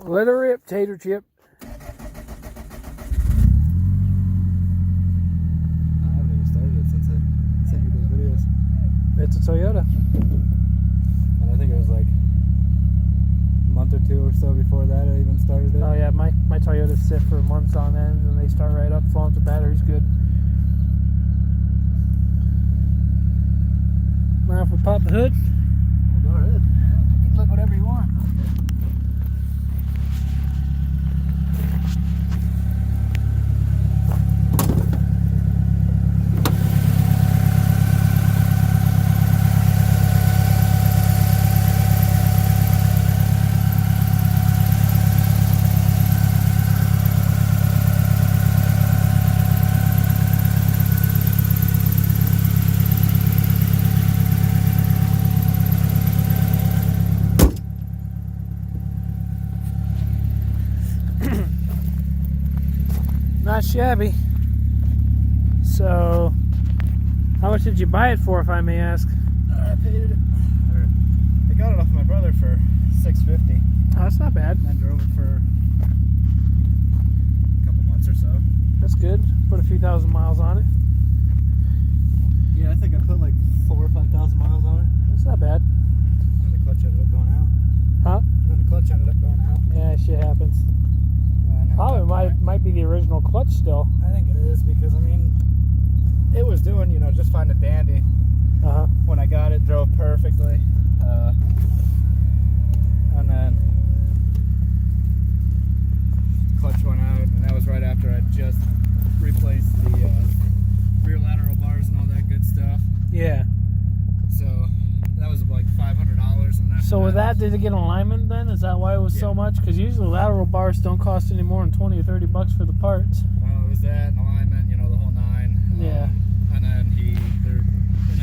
Let her rip, tater chip. I haven't even started it since I sent you those videos. It's a Toyota. And I think it was like a month or two or so before that I even started it. Oh yeah, my Toyotas sit for months on end and they start right up as long as the battery's good. Mind if we pop the hood? Well, go ahead. You can look whatever you want. Not shabby. So, how much did you buy it for, if I may ask? I paid it. I got it off my brother for $650. Oh, that's not bad. And then drove it for a couple months or so. That's good. Put a few thousand miles on it. Yeah, I think I put like 4,000 or 5,000 miles on it. That's not bad. And the clutch ended up going out. Huh? And then the clutch ended up going out. Yeah, shit happens. Probably might be the original clutch still. I think it is because, I mean, it was doing, you know, just fine and dandy. Uh-huh. When I got it, drove perfectly. And then the clutch went out, and that was right after I just replaced the rear lateral bars and all that good stuff. Yeah. So that was like $500. And So with that, did it get alignment then? Is that why it was so much? Because usually lateral bars don't cost any more than 20 or 30 bucks for the parts. Well, it was that and alignment, you know, the whole nine. Yeah. And then it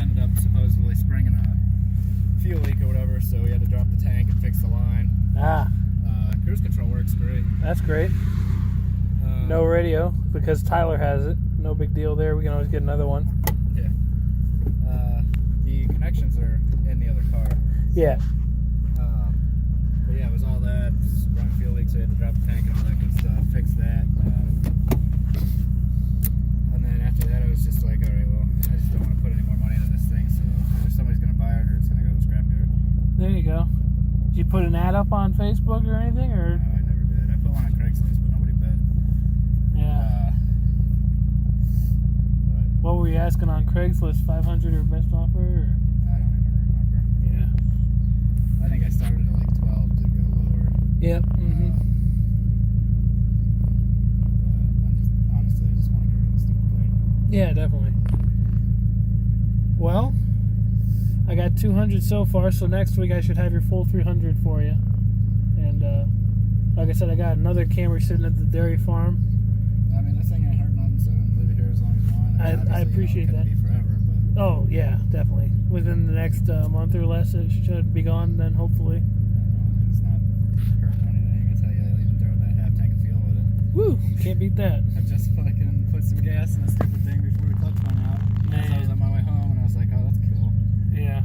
ended up supposedly springing a fuel leak or whatever, so we had to drop the tank and fix the line. Ah. Cruise control works great. That's great. No radio, because Tyler has it. No big deal there. We can always get another one. Yeah. The connections are in the other car. Yeah. But yeah, it was all that. Sprung fuel leak, so we had to drop the tank and all that good stuff. Fix that. And then after that, I was just like, all right, well, I just don't want to put any more money into this thing, so either somebody's going to buy it or it's going to go to the scrapyard. There you go. Did you put an ad up on Facebook or anything? Or? No, I never did. I put one on Craigslist, but nobody bid. Yeah. What were you asking on Craigslist? 500 or best offer? Or? I don't even remember. Yeah. I think I started at like 12 to go lower. Yep. Mm-hmm. But honestly, I just want to get rid of the stupid thing. Yeah, definitely. Well, I got 200 so far, so next week I should have your full 300 for you. And like I said, I got another Camry sitting at the dairy farm. I mean, this thing ain't hurt nothing, so leave it here as long as you want. I mean, I appreciate that. It could be forever, but Oh, yeah, definitely. Within the next month or less, it should be gone then, hopefully. it's not hurting anything. I tell you, I'll even throw that half tank of fuel with it. Woo! Can't beat that. I just fucking put some gas in the stupid thing before the clutch went out. As I was on my way home, and I was like, oh, that's cool. Yeah.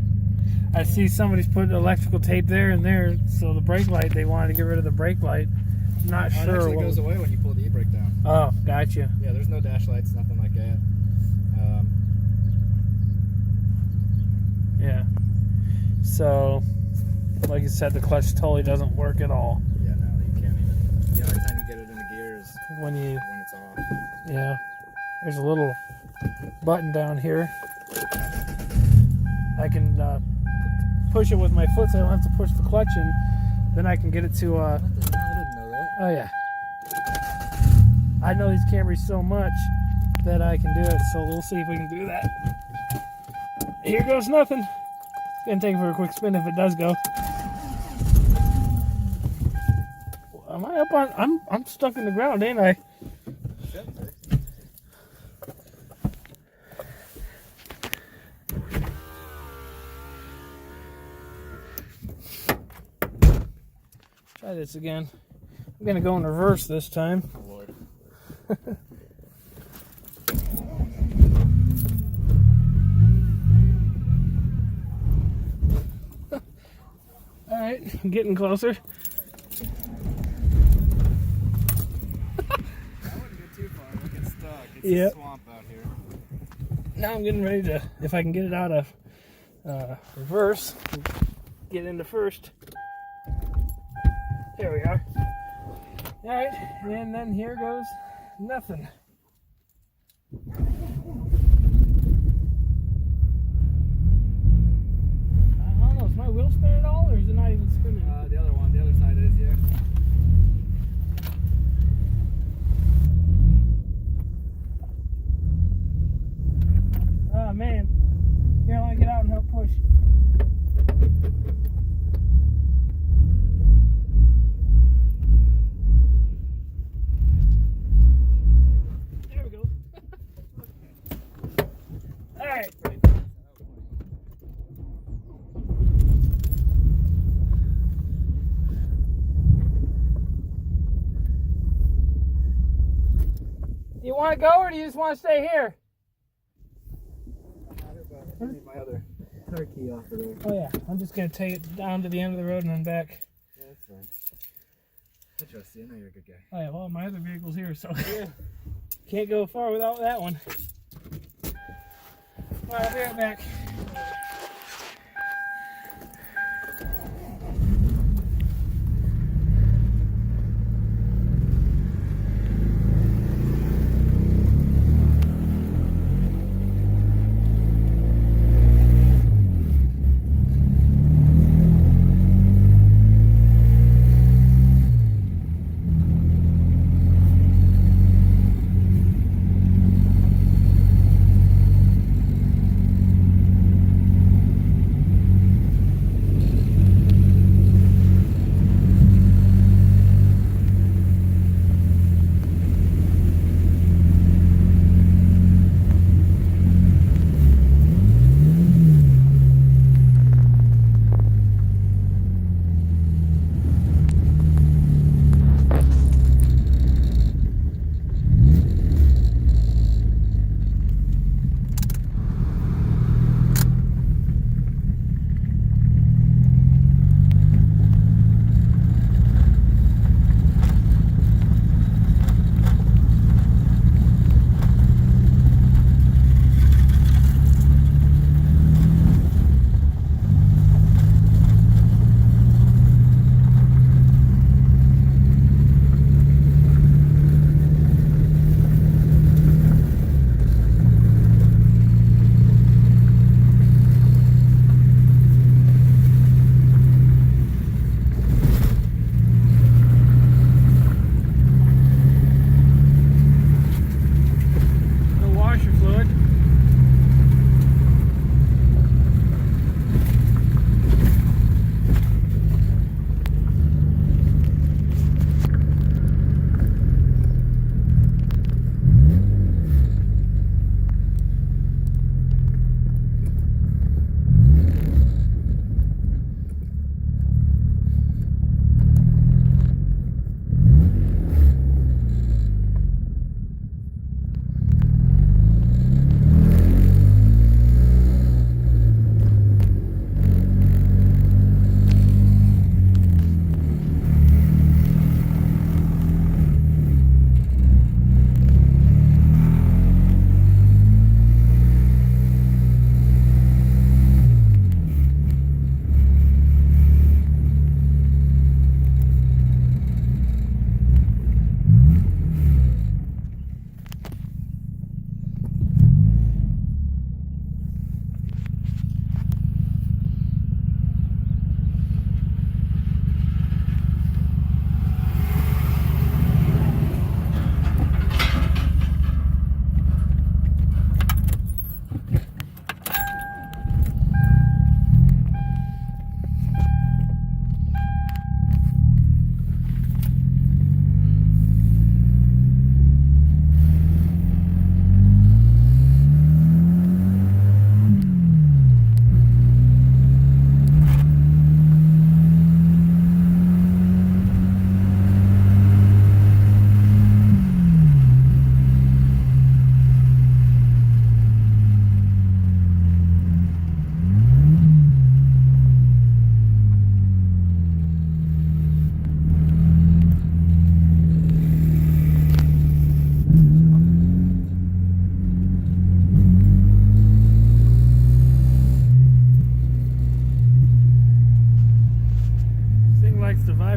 I see somebody's put electrical tape there and there, so the brake light, they wanted to get rid of the brake light. Not It sure. actually goes away when you pull the e-brake down. Oh, gotcha. Yeah, there's no dash lights, nothing like that. Yeah. So, like you said, the clutch totally doesn't work at all. Yeah, no, you can't even. The only time you get it in the gear is When it's off. yeah. There's a little button down here. I can push it with my foot so I don't have to push the clutch in. Then I can get it to, I didn't know that. oh yeah. I know these Camrys so much that I can do it, so we'll see if we can do that. Here goes nothing. Gonna take it for a quick spin if it does go. Am I up on? I'm stuck in the ground, ain't I? Try this again. I'm gonna go in reverse this time. Oh, Lord. Alright, I'm getting closer. truck. It's Yep. a swamp out here. Now I'm getting ready to, if I can get it out of reverse, get into first. There we are. All right, and then here goes nothing. I don't know, is my wheel spinning at all, or is it not even spinning? The other one, the other side is, yeah. Oh man, here, let me get out and help push. There we go. All right. You want to go, or do you just want to stay here? I need my other car key off of there. Oh yeah, I'm just gonna take it down to the end of the road and then back. Yeah, that's fine. I trust you. I know you're a good guy. Oh yeah, well my other vehicle's here, so yeah. Can't go far without that one. Alright, I'll be right back.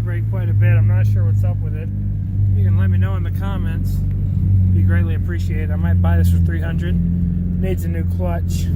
vibrate quite a bit. I'm not sure what's up with it. You can let me know in the comments. Be greatly appreciated. I might buy this for $300. Needs a new clutch.